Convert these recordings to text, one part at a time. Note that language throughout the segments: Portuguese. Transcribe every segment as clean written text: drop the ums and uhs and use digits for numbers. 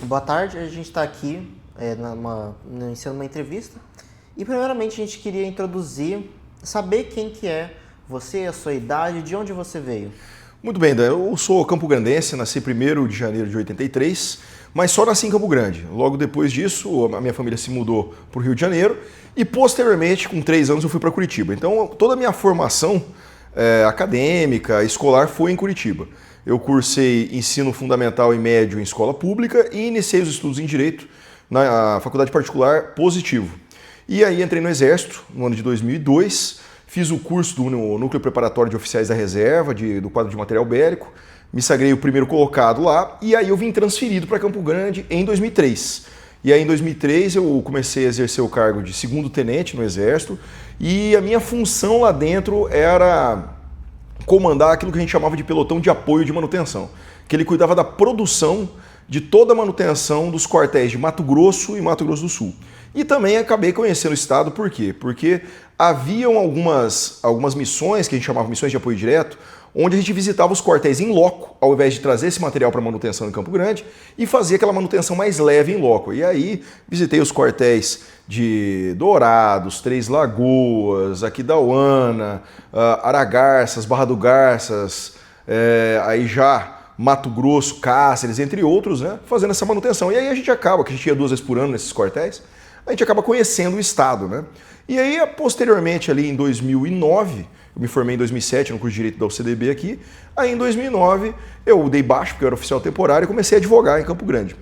Boa tarde, a gente está aqui iniciando uma entrevista e primeiramente a gente queria introduzir, saber quem que é você, a sua idade, de onde você veio. Muito bem, Dan. Eu sou campograndense, nasci 1º de janeiro de 83, mas só nasci em Campo Grande. Logo depois disso, a minha família se mudou para o Rio de Janeiro e posteriormente, com 3 anos, eu fui para Curitiba. Então, toda a minha formação acadêmica, escolar, foi em Curitiba. Eu cursei ensino fundamental e médio em escola pública e iniciei os estudos em Direito na faculdade particular Positivo. E aí entrei no Exército no ano de 2002, fiz o curso do Núcleo Preparatório de Oficiais da Reserva, do quadro de material bélico, me sagrei o primeiro colocado lá e aí eu vim transferido para Campo Grande em 2003. E aí em 2003 eu comecei a exercer o cargo de 2º tenente no Exército e a minha função lá dentro era comandar aquilo que a gente chamava de pelotão de apoio de manutenção, que ele cuidava da produção de toda a manutenção dos quartéis de Mato Grosso e Mato Grosso do Sul. E também acabei conhecendo o estado, por quê? Porque haviam algumas missões, que a gente chamava missões de apoio direto, onde a gente visitava os quartéis em loco, ao invés de trazer esse material para manutenção em Campo Grande, e fazia aquela manutenção mais leve em loco. E aí visitei os quartéis de Dourados, Três Lagoas, Aquidauana, Aragarças, Barra do Garças, aí já Mato Grosso, Cáceres, entre outros, né, fazendo essa manutenção. E aí a gente acaba, que a gente ia 2 vezes por ano nesses quartéis, a gente acaba conhecendo o estado, né? E aí, posteriormente, ali em 2009, eu me formei em 2007 no curso de Direito da UCDB aqui, aí em 2009 eu dei baixo, porque eu era oficial temporário, e comecei a advogar em Campo Grande.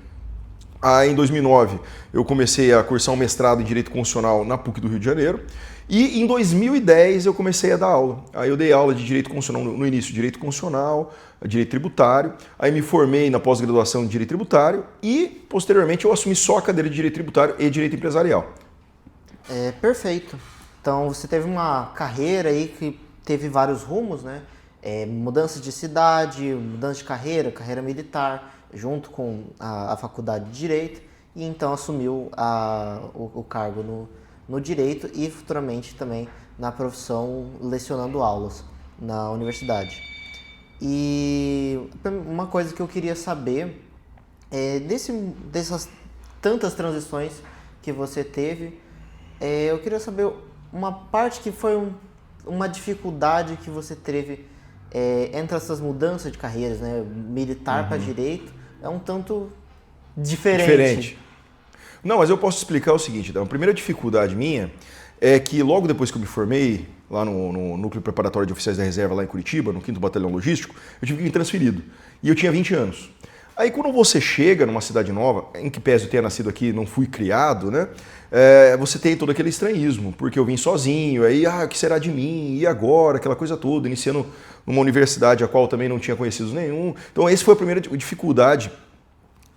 Aí em 2009 eu comecei a cursar um mestrado em Direito Constitucional na PUC do Rio de Janeiro, e em 2010 eu comecei a dar aula. Aí eu dei aula de Direito Constitucional no início, Direito Constitucional, Direito Tributário, aí me formei na pós-graduação de Direito Tributário e, posteriormente, eu assumi só a cadeira de Direito Tributário e Direito Empresarial. Perfeito. Então você teve uma carreira aí que teve vários rumos, né? Mudança de cidade, mudança de carreira militar, junto com a faculdade de Direito, e então assumiu o cargo no Direito e futuramente também na profissão lecionando aulas na universidade. E uma coisa que eu queria saber dessas tantas transições que você teve, eu queria saber uma parte que foi uma dificuldade que você teve entre essas mudanças de carreiras, né? Militar para direito é um tanto diferente. Não, mas eu posso explicar o seguinte, então, a primeira dificuldade minha é que logo depois que eu me formei, lá no Núcleo Preparatório de Oficiais da Reserva, lá em Curitiba, no 5º Batalhão Logístico, eu tive que ir transferido. E eu tinha 20 anos. Aí quando você chega numa cidade nova, em que pese eu tenha nascido aqui, não fui criado, né? Você tem todo aquele estranhismo, porque eu vim sozinho, aí, o que será de mim? E agora? Aquela coisa toda, iniciando numa universidade a qual eu também não tinha conhecido nenhum. Então essa foi a primeira dificuldade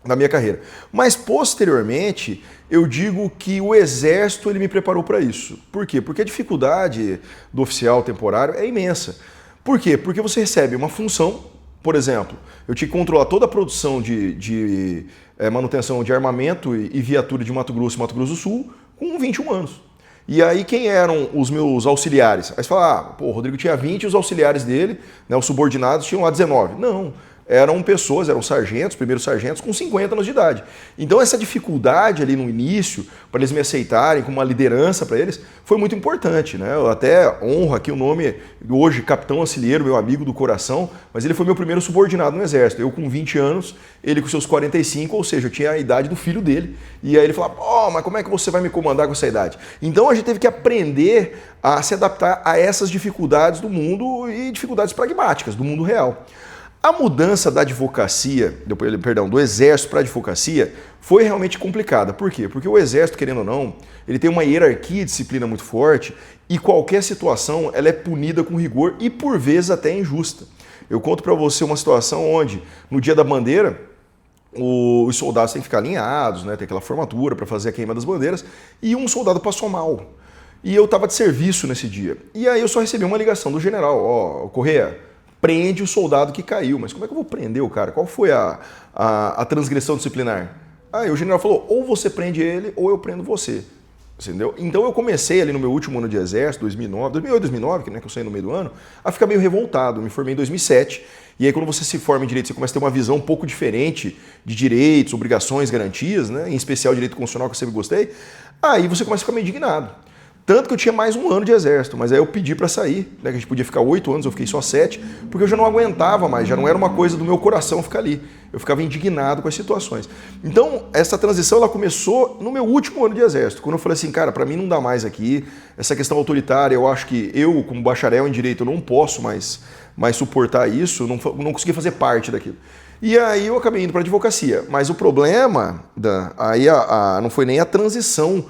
na minha carreira. Mas posteriormente, eu digo que o Exército ele me preparou para isso. Por quê? Porque a dificuldade do oficial temporário é imensa. Por quê? Porque você recebe uma função, por exemplo, eu tinha que controlar toda a produção de manutenção de armamento e viatura de Mato Grosso e Mato Grosso do Sul com 21 anos. E aí quem eram os meus auxiliares? Aí você fala, o Rodrigo tinha 20 e os auxiliares dele, né, os subordinados, tinham lá 19. Não. Eram pessoas, eram sargentos, primeiros sargentos, com 50 anos de idade. Então essa dificuldade ali no início, para eles me aceitarem como uma liderança para eles, foi muito importante, né? Eu até honro aqui o nome, hoje, Capitão Acilheiro, meu amigo do coração, mas ele foi meu primeiro subordinado no Exército. Eu com 20 anos, ele com seus 45, ou seja, eu tinha a idade do filho dele. E aí ele falava, mas como é que você vai me comandar com essa idade? Então a gente teve que aprender a se adaptar a essas dificuldades do mundo e dificuldades pragmáticas do mundo real. A mudança da advocacia, do Exército para a advocacia, foi realmente complicada. Por quê? Porque o Exército, querendo ou não, ele tem uma hierarquia e disciplina muito forte e qualquer situação ela é punida com rigor e, por vezes, até injusta. Eu conto para você uma situação onde, no dia da bandeira, os soldados têm que ficar alinhados, né? Tem aquela formatura para fazer a queima das bandeiras, e um soldado passou mal. E eu estava de serviço nesse dia. E aí eu só recebi uma ligação do general, Correia, prende o soldado que caiu. Mas como é que eu vou prender o cara? Qual foi a transgressão disciplinar? Aí o general falou, ou você prende ele, ou eu prendo você. Entendeu? Então eu comecei ali no meu último ano de exército, 2008, 2009, que eu saí no meio do ano, a ficar meio revoltado. Me formei em 2007 E aí quando você se forma em direito, você começa a ter uma visão um pouco diferente de direitos, obrigações, garantias, né? Em especial direito constitucional, que eu sempre gostei, aí você começa a ficar meio indignado. Tanto que eu tinha mais um ano de exército, mas aí eu pedi para sair, né, que a gente podia ficar 8 anos, eu fiquei só 7, porque eu já não aguentava mais, já não era uma coisa do meu coração ficar ali. Eu ficava indignado com as situações. Então, essa transição ela começou no meu último ano de exército, quando eu falei assim, cara, para mim não dá mais aqui, essa questão autoritária, eu acho que eu, como bacharel em direito, eu não posso mais suportar isso, não consegui fazer parte daquilo. E aí eu acabei indo para a advocacia, mas o problema, não foi nem a transição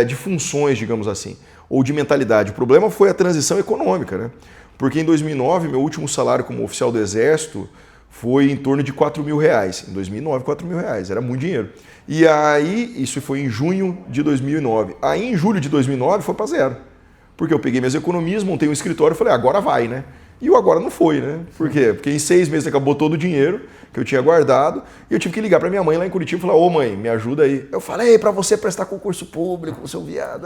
de funções, digamos assim, ou de mentalidade. O problema foi a transição econômica, né? Porque em 2009, meu último salário como oficial do Exército foi em torno de R$ 4.000. Em 2009, R$ 4.000. Era muito dinheiro. E aí, isso foi em junho de 2009. Aí, em julho de 2009, foi para zero. Porque eu peguei minhas economias, montei um escritório e falei, agora vai, né? E o agora não foi, né? Por quê? Porque em 6 meses acabou todo o dinheiro que eu tinha guardado e eu tive que ligar para minha mãe lá em Curitiba e falar, ô mãe, me ajuda aí. Eu falei, para você prestar concurso público, seu viado,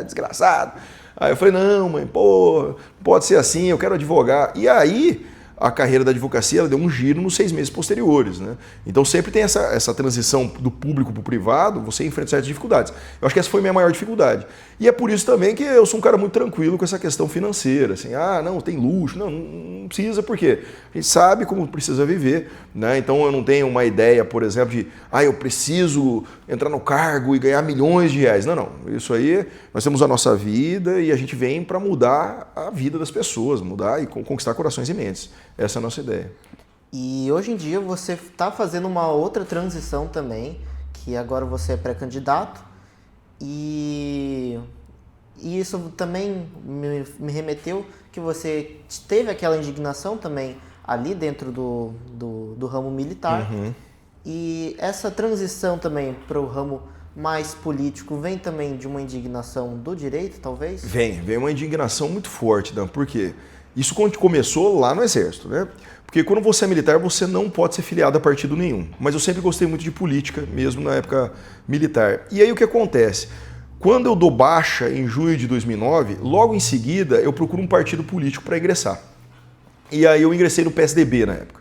desgraçado. Aí eu falei, não mãe, pô, pode ser assim, eu quero advogar. E aí a carreira da advocacia ela deu um giro nos 6 meses posteriores, né? Então sempre tem essa transição do público para o privado, você enfrenta certas dificuldades. Eu acho que essa foi a minha maior dificuldade. E é por isso também que eu sou um cara muito tranquilo com essa questão financeira, assim, não, tem luxo, não precisa, por quê? A gente sabe como precisa viver, né? Então eu não tenho uma ideia, por exemplo, de, eu preciso entrar no cargo e ganhar milhões de reais. Não, isso aí, nós temos a nossa vida e a gente vem para mudar a vida das pessoas, mudar e conquistar corações e mentes. Essa é a nossa ideia. E hoje em dia você está fazendo uma outra transição também, que agora você é pré-candidato e isso também me remeteu que você teve aquela indignação também ali dentro do ramo militar. Uhum. E essa transição também para o ramo mais político vem também de uma indignação do direito, talvez? Vem uma indignação muito forte, Dan. Por quê? Isso começou lá no Exército, né? Porque quando você é militar, você não pode ser filiado a partido nenhum. Mas eu sempre gostei muito de política, mesmo na época militar. E aí o que acontece? Quando eu dou baixa em junho de 2009, logo em seguida eu procuro um partido político para ingressar. E aí eu ingressei no PSDB na época,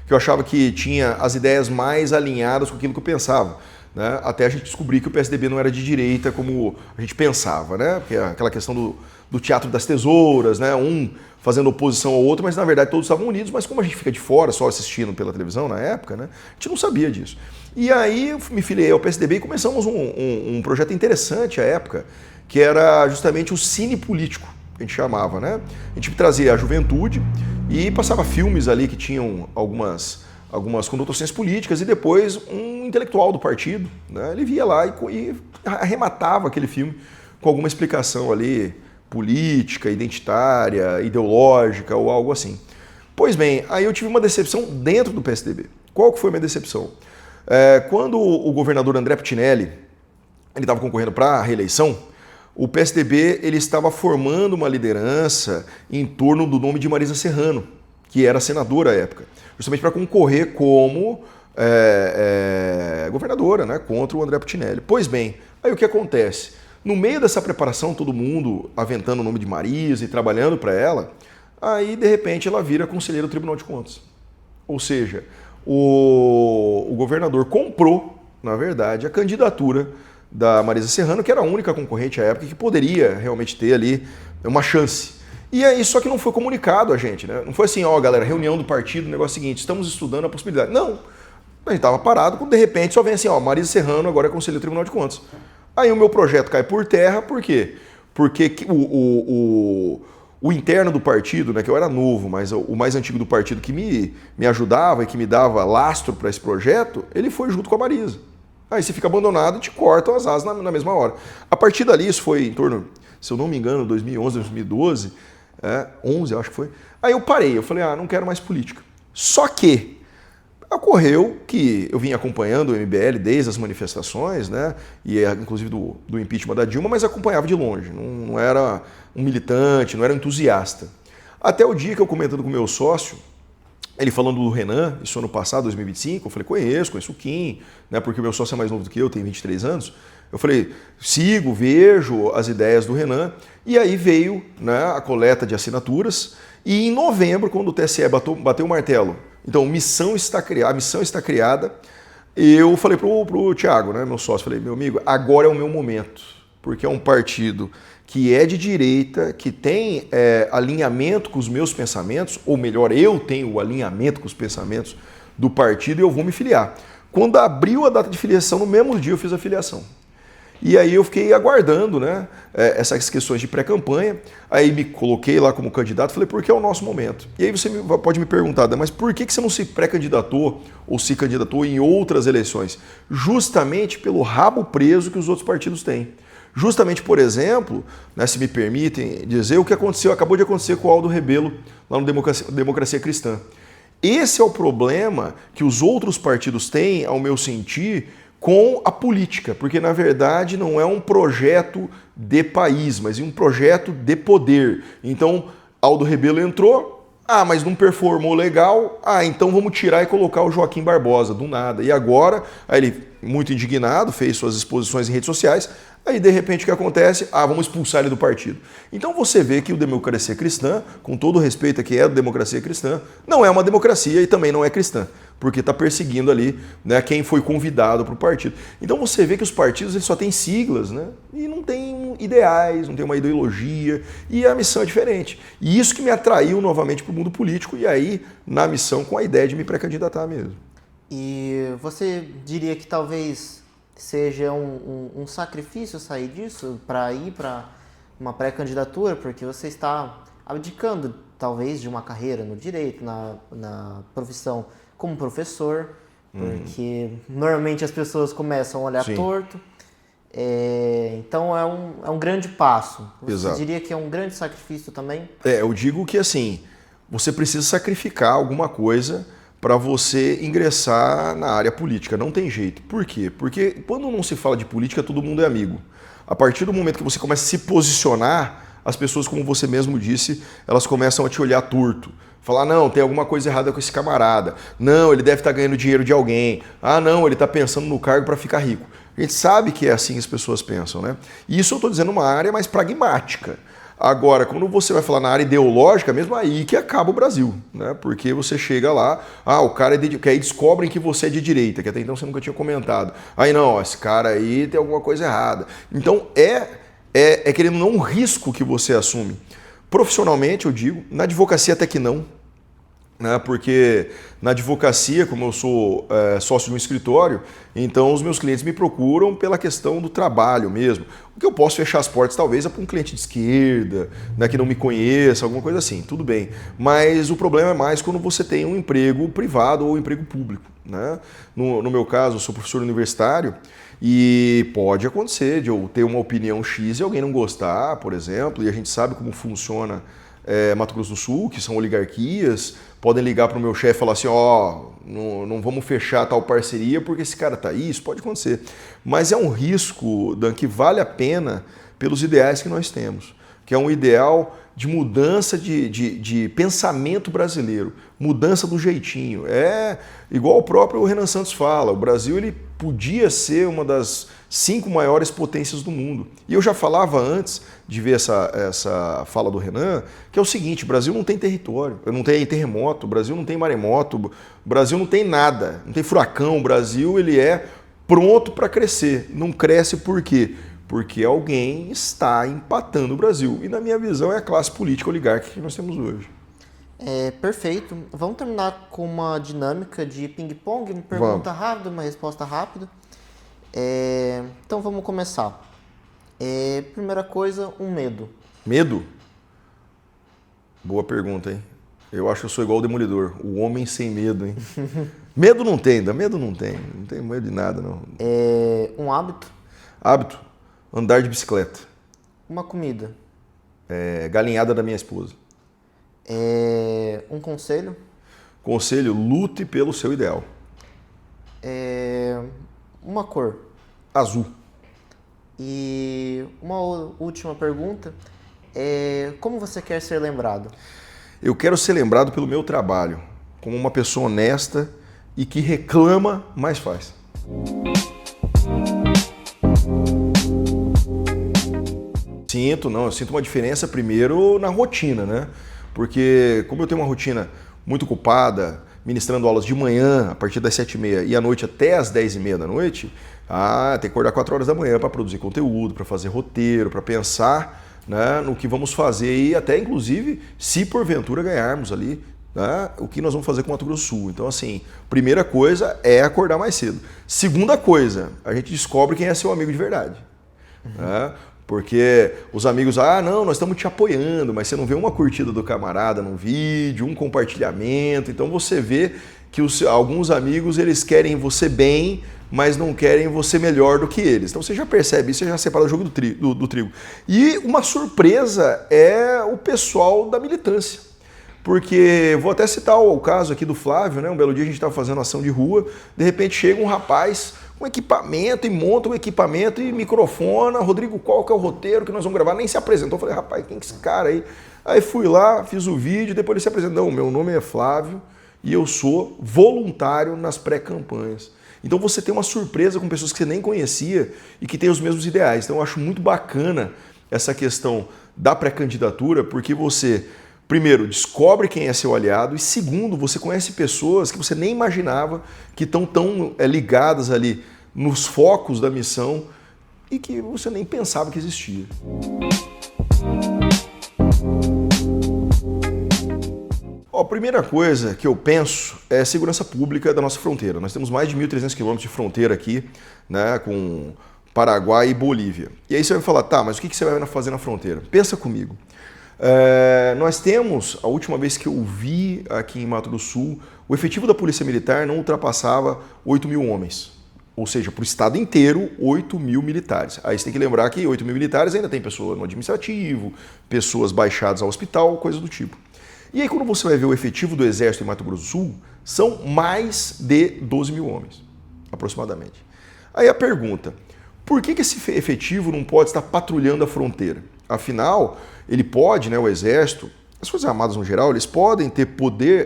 que eu achava que tinha as ideias mais alinhadas com aquilo que eu pensava, né? Até a gente descobrir que o PSDB não era de direita como a gente pensava, né? Porque aquela questão do teatro das tesouras, né? Um fazendo oposição ao outro, mas na verdade todos estavam unidos, mas como a gente fica de fora, só assistindo pela televisão na época, né? A gente não sabia disso. E aí eu me filiei ao PSDB e começamos um projeto interessante à época, que era justamente o cine político, que a gente chamava, né? A gente trazia a juventude e passava filmes ali que tinham algumas conotações políticas e depois um intelectual do partido, né? Ele via lá e arrematava aquele filme com alguma explicação ali política, identitária, ideológica ou algo assim. Pois bem, aí eu tive uma decepção dentro do PSDB. Qual que foi a minha decepção? Quando o governador André Pitinelli ele estava concorrendo para a reeleição, o PSDB ele estava formando uma liderança em torno do nome de Marisa Serrano, que era senadora à época, justamente para concorrer como governadora, né, contra o André Pitinelli. Pois bem, aí o que acontece? No meio dessa preparação, todo mundo aventando o nome de Marisa e trabalhando para ela, aí de repente ela vira conselheira do Tribunal de Contas. Ou seja, o governador comprou, na verdade, a candidatura da Marisa Serrano, que era a única concorrente à época que poderia realmente ter ali uma chance. E aí, só que não foi comunicado a gente, né? Não foi assim, galera, reunião do partido, negócio seguinte, estamos estudando a possibilidade. Não, a gente estava parado, quando de repente só vem assim, Marisa Serrano agora é conselheira do Tribunal de Contas. Aí o meu projeto cai por terra, por quê? Porque o interno do partido, né, que eu era novo, mas o mais antigo do partido que me ajudava e que me dava lastro para esse projeto, ele foi junto com a Marisa. Aí você fica abandonado e te cortam as asas na mesma hora. A partir dali, isso foi em torno, se eu não me engano, 2011, 2012, 11 acho que foi. Aí eu parei, eu falei, não quero mais política. Só que ocorreu que eu vim acompanhando o MBL desde as manifestações, né, e inclusive do impeachment da Dilma, mas acompanhava de longe, não era um militante, não era um entusiasta. Até o dia que eu comentando com o meu sócio, ele falando do Renan, isso ano passado, 2025, eu falei, conheço o Kim, né, porque o meu sócio é mais novo do que eu, tem 23 anos. Eu falei, sigo, vejo as ideias do Renan, e aí veio, né, a coleta de assinaturas, e em novembro, quando o TSE bateu o martelo Então, a missão está criada. Eu falei pro Thiago, né, meu sócio, falei, meu amigo, agora é o meu momento, porque é um partido que é de direita, que tem alinhamento com os meus pensamentos, ou melhor, eu tenho o alinhamento com os pensamentos do partido e eu vou me filiar. Quando abriu a data de filiação, no mesmo dia eu fiz a filiação. E aí eu fiquei aguardando, né, essas questões de pré-campanha, aí me coloquei lá como candidato, falei, porque é o nosso momento. E aí você pode me perguntar, mas por que você não se pré-candidatou ou se candidatou em outras eleições? Justamente pelo rabo preso que os outros partidos têm. Justamente, por exemplo, né, se me permitem dizer, o que acabou de acontecer com o Aldo Rebelo lá no Democracia Cristã. Esse é o problema que os outros partidos têm, ao meu sentir, com a política, porque na verdade não é um projeto de país, mas um projeto de poder. Então, Aldo Rebelo entrou, mas não performou legal, então vamos tirar e colocar o Joaquim Barbosa, do nada. E agora, aí ele, muito indignado, fez suas exposições em redes sociais, aí de repente o que acontece? Vamos expulsar ele do partido. Então você vê que o Democracia Cristã, com todo o respeito a que é a Democracia Cristã, não é uma democracia e também não é cristã, porque está perseguindo ali, né, quem foi convidado para o partido. Então você vê que os partidos eles só têm siglas, né, e não tem ideais, não tem uma ideologia, e a missão é diferente. E isso que me atraiu novamente para o mundo político, e aí na missão com a ideia de me pré-candidatar mesmo. E você diria que talvez seja um sacrifício sair disso para ir para uma pré-candidatura, porque você está abdicando talvez de uma carreira no direito, na profissão como professor, porque normalmente as pessoas começam a olhar Sim. torto. Então é um grande passo. Você Exato. diria que é um grande sacrifício também? Eu digo que assim, você precisa sacrificar alguma coisa para você ingressar na área política. Não tem jeito. Por quê? Porque quando não se fala de política, todo mundo é amigo. A partir do momento que você começa a se posicionar, as pessoas, como você mesmo disse, elas começam a te olhar torto. Falar, não, tem alguma coisa errada com esse camarada. Não, ele deve estar ganhando dinheiro de alguém. Não, ele está pensando no cargo para ficar rico. A gente sabe que é assim que as pessoas pensam, né? E isso eu estou dizendo uma área mais pragmática. Agora, quando você vai falar na área ideológica, mesmo aí que acaba o Brasil, né? Porque você chega lá, o cara é que aí descobrem que você é de direita, que até então você nunca tinha comentado. Aí não, esse cara aí tem alguma coisa errada. Então querendo não um risco que você assume. Profissionalmente, eu digo, na advocacia até que não, né? Porque na advocacia, como eu sou sócio de um escritório, então os meus clientes me procuram pela questão do trabalho mesmo. O que eu posso fechar as portas talvez é para um cliente de esquerda, né, que não me conheça, alguma coisa assim, tudo bem. Mas o problema é mais quando você tem um emprego privado ou um emprego público, né? No meu caso, eu sou professor universitário, e pode acontecer de eu ter uma opinião X e alguém não gostar, por exemplo, e a gente sabe como funciona Mato Grosso do Sul, que são oligarquias, podem ligar para o meu chefe e falar assim, não vamos fechar tal parceria porque esse cara está aí, isso pode acontecer. Mas é um risco, Dan, que vale a pena pelos ideais que nós temos, que é um ideal de mudança de pensamento brasileiro, mudança do jeitinho. É igual o próprio Renan Santos fala, o Brasil ele podia ser uma das 5 maiores potências do mundo. E eu já falava antes de ver essa fala do Renan, que é o seguinte, o Brasil não tem território, não tem terremoto, o Brasil não tem maremoto, o Brasil não tem nada, não tem furacão, o Brasil ele é pronto para crescer. Não cresce por quê? Porque alguém está empatando o Brasil. E na minha visão é a classe política oligárquica que nós temos hoje. Perfeito. Vamos terminar com uma dinâmica de ping-pong, uma pergunta rápida, uma resposta rápida. Então vamos começar. Primeira coisa, um medo. Medo? Boa pergunta, hein? Eu acho que eu sou igual o Demolidor, o homem sem medo, hein? Medo não tem, medo não tenho medo de nada, não. Um hábito. Hábito? Andar de bicicleta. Uma comida. Galinhada da minha esposa. Um conselho. Conselho, lute pelo seu ideal. Uma cor. Azul. E uma última pergunta. Como você quer ser lembrado? Eu quero ser lembrado pelo meu trabalho, como uma pessoa honesta e que reclama, mas faz. Eu sinto uma diferença primeiro na rotina, né? Porque como eu tenho uma rotina muito ocupada, ministrando aulas de manhã, a partir das 7h30 e à noite até as 10h30 da noite, tem que acordar 4 horas da manhã para produzir conteúdo, para fazer roteiro, para pensar, né, no que vamos fazer e até, inclusive, se porventura ganharmos ali, né, o que nós vamos fazer com o Mato Grosso do Sul. Então, assim, primeira coisa é acordar mais cedo. Segunda coisa, a gente descobre quem é seu amigo de verdade. Né? Porque os amigos, não, nós estamos te apoiando, mas você não vê uma curtida do camarada no vídeo, um compartilhamento. Então você vê que alguns amigos, eles querem você bem, mas não querem você melhor do que eles. Então você já percebe isso, você já separa o jogo do trigo. E uma surpresa é o pessoal da militância. Porque, vou até citar o caso aqui do Flávio, né? Um belo dia a gente estava fazendo ação de rua, de repente chega um rapaz com equipamento e monta o equipamento e microfona. Rodrigo, qual que é o roteiro que nós vamos gravar? Nem se apresentou. Eu falei, rapaz, quem é esse cara aí? Aí fui lá, fiz o vídeo, depois ele se apresentou. Não, meu nome é Flávio e eu sou voluntário nas pré-campanhas. Então você tem uma surpresa com pessoas que você nem conhecia e que têm os mesmos ideais. Então eu acho muito bacana essa questão da pré-candidatura, porque você, primeiro, descobre quem é seu aliado e, segundo, você conhece pessoas que você nem imaginava que estão tão ligadas ali nos focos da missão e que você nem pensava que existia. A primeira coisa que eu penso é a segurança pública da nossa fronteira. Nós temos mais de 1.300 quilômetros de fronteira aqui, né, com Paraguai e Bolívia. E aí você vai falar, tá, mas o que você vai fazer na fronteira? Pensa comigo. Nós temos, a última vez que eu vi aqui em Mato Grosso do Sul, o efetivo da Polícia Militar não ultrapassava 8.000 homens. Ou seja, para o estado inteiro, 8.000 militares. Aí você tem que lembrar que 8.000 militares ainda tem pessoas no administrativo, pessoas baixadas ao hospital, coisa do tipo. E aí quando você vai ver o efetivo do Exército em Mato Grosso do Sul, são mais de 12.000 homens, aproximadamente. Aí a pergunta, por que esse efetivo não pode estar patrulhando a fronteira? Afinal, ele pode, né, o Exército, as Forças Armadas no geral, elas podem ter poder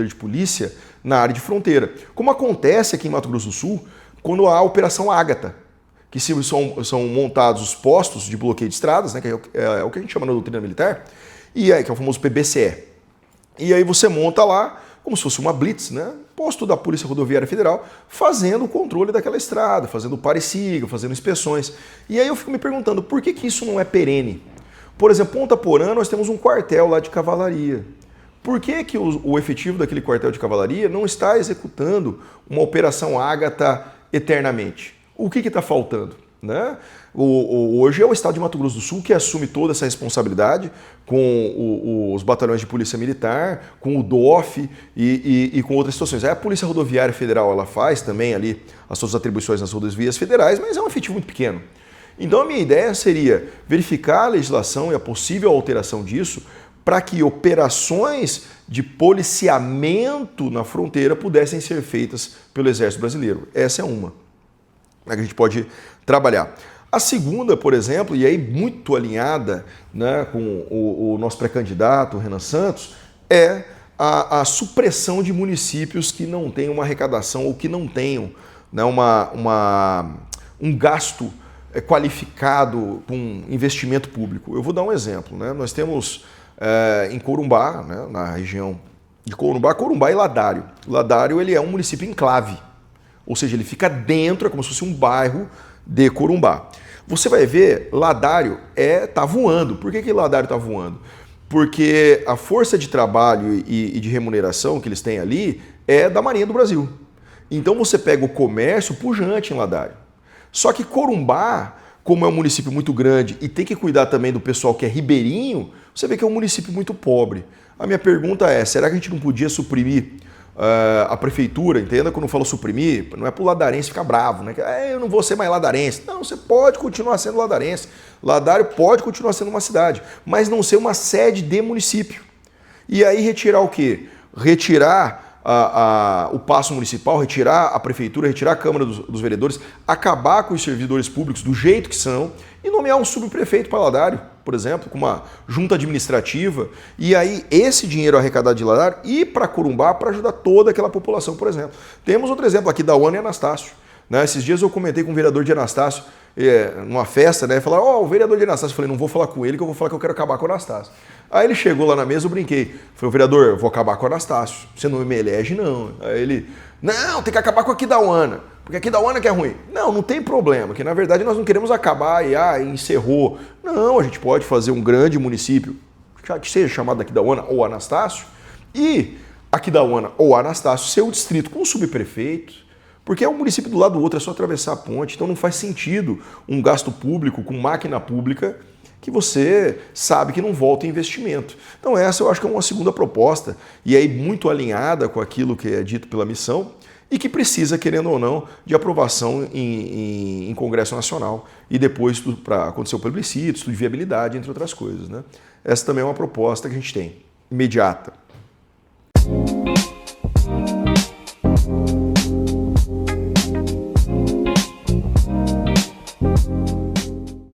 de polícia na área de fronteira, como acontece aqui em Mato Grosso do Sul, quando há a Operação Ágata, que são montados os postos de bloqueio de estradas, né, que é o que a gente chama na doutrina militar, e aí, que é o famoso PBCE. E aí você monta lá, como se fosse uma blitz, né? Posto da Polícia Rodoviária Federal, fazendo o controle daquela estrada, fazendo pare-siga, fazendo inspeções. E aí eu fico me perguntando, por que isso não é perene? Por exemplo, Ponta Porã, nós temos um quartel lá de cavalaria. Por que o efetivo daquele quartel de cavalaria não está executando uma Operação Ágata eternamente? O que está faltando? Né? Hoje é o estado de Mato Grosso do Sul que assume toda essa responsabilidade com os batalhões de polícia militar, com o DOF e com outras situações. Aí a Polícia Rodoviária Federal ela faz também ali as suas atribuições nas rodovias federais, mas é um efetivo muito pequeno. Então a minha ideia seria verificar a legislação e a possível alteração disso para que operações de policiamento na fronteira pudessem ser feitas pelo Exército Brasileiro. Essa é uma que a gente pode trabalhar. A segunda, por exemplo, e aí muito alinhada, né, com o nosso pré-candidato, o Renan Santos, é a supressão de municípios que não tenham uma arrecadação ou que não tenham, né, um gasto qualificado com investimento público. Eu vou dar um exemplo. Né? Nós temos em Corumbá, né, na região de Corumbá e Ladário. Ladário ele é um município enclave, ou seja, ele fica dentro, é como se fosse um bairro de Corumbá. Você vai ver, Ladário tá voando. Por que Ladário está voando? Porque a força de trabalho e de remuneração que eles têm ali é da Marinha do Brasil. Então você pega o comércio pujante em Ladário. Só que Corumbá, como é um município muito grande e tem que cuidar também do pessoal que é ribeirinho, você vê que é um município muito pobre. A minha pergunta é, será que a gente não podia suprimir a prefeitura, entenda? Quando eu falo suprimir, não é para o ladarense ficar bravo, né? Eu não vou ser mais ladarense. Não, você pode continuar sendo ladarense. Ladário pode continuar sendo uma cidade, mas não ser uma sede de município. E aí retirar o quê? Retirar o paço municipal, retirar a prefeitura, retirar a Câmara dos Vereadores, acabar com os servidores públicos do jeito que são e nomear um subprefeito para Ladário, por exemplo, com uma junta administrativa, e aí esse dinheiro arrecadado de Ladário ir para Corumbá para ajudar toda aquela população, por exemplo. Temos outro exemplo aqui da Ana e Anastácio. Né? Esses dias eu comentei com o vereador de Anastácio, numa festa, né? Falaram, ó, o vereador de Anastácio. Eu falei, não vou falar com ele, que eu vou falar que eu quero acabar com o Anastácio. Aí ele chegou lá na mesa, eu brinquei. Falei, vereador, eu vou acabar com o Anastácio. Você não me elege, não. Aí ele, não, tem que acabar com a Aquidauana, porque a Aquidauana que é ruim. Não tem problema, que na verdade nós não queremos acabar e encerrou. Não, a gente pode fazer um grande município, que seja chamado Aquidauana ou Anastácio, e Aquidauana ou Anastácio ser o distrito com o subprefeito, porque é um município do lado do outro, é só atravessar a ponte, então não faz sentido um gasto público com máquina pública que você sabe que não volta em investimento. Então essa eu acho que é uma segunda proposta, e aí muito alinhada com aquilo que é dito pela missão, e que precisa, querendo ou não, de aprovação em Congresso Nacional, e depois para acontecer o plebiscito, estudo de viabilidade, entre outras coisas. Né? Essa também é uma proposta que a gente tem, imediata.